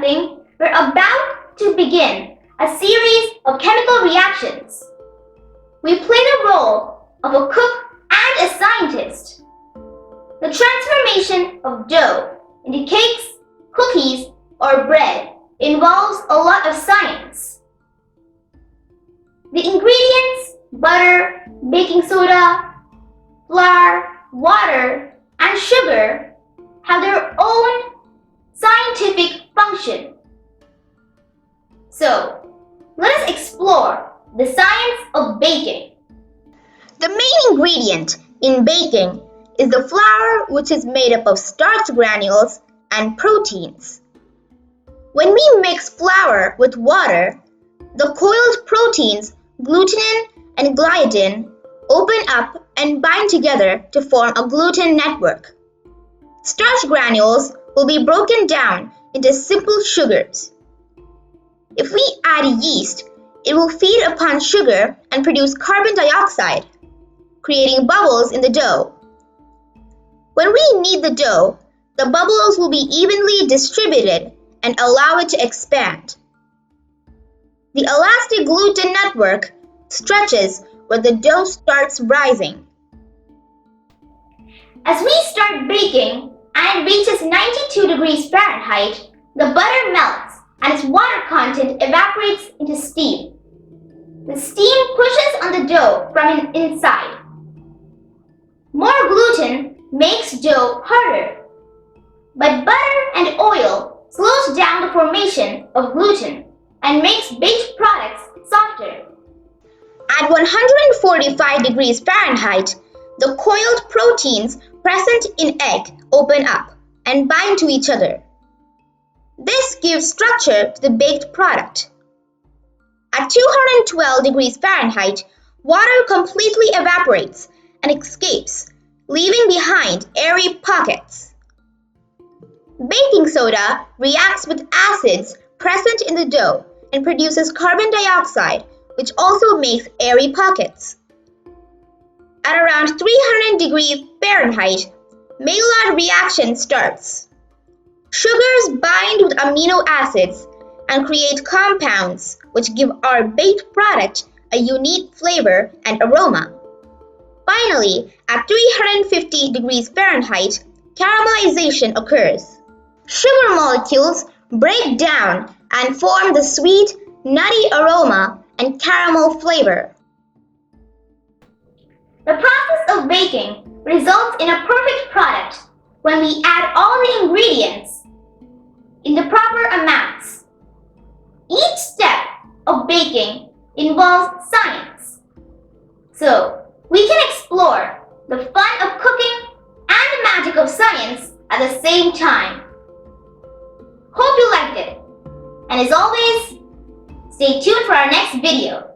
something, we're about to begin a series of chemical reactions. We play the role of a cook and a scientist. The transformation of dough into cakes, cookies, or bread involves a lot of science. The ingredients, butter, baking soda, flour, water, and sugar have their own scientific function. So, let us explore the science of baking. The main ingredient in baking is the flour, which is made up of starch granules and proteins. When we mix flour with water, the coiled proteins glutenin and gliadin open up and bind together to form a gluten network. Starch granules will be broken down into simple sugars. If we add yeast, it will feed upon sugar and produce carbon dioxide, creating bubbles in the dough. When we knead the dough, the bubbles will be evenly distributed and allow it to expand. The elastic gluten network stretches where the dough starts rising. As we start baking and it reaches 92 degrees Fahrenheit, the butter melts and its water content evaporates into steam. The steam pushes on the dough from inside. More gluten makes dough harder, but butter and oil slows down the formation of gluten and makes baked products softer. At 145 degrees Fahrenheit, the coiled proteins present in egg open up and bind to each other. This gives structure to the baked product. At 212 degrees Fahrenheit, water completely evaporates and escapes, leaving behind airy pockets. Baking soda reacts with acids present in the dough and produces carbon dioxide, which also makes airy pockets. At around 300 degrees Fahrenheit, Maillard reaction starts. Sugars bind with amino acids and create compounds which give our baked product a unique flavor and aroma. Finally, at 350 degrees Fahrenheit, caramelization occurs. Sugar molecules break down and form the sweet, nutty aroma and caramel flavor. The process of baking results in a perfect product when we add all the ingredients in the proper amounts. Each step of baking involves science. So, we can explore the fun of cooking and the magic of science at the same time. Hope you liked it. And as always, stay tuned for our next video.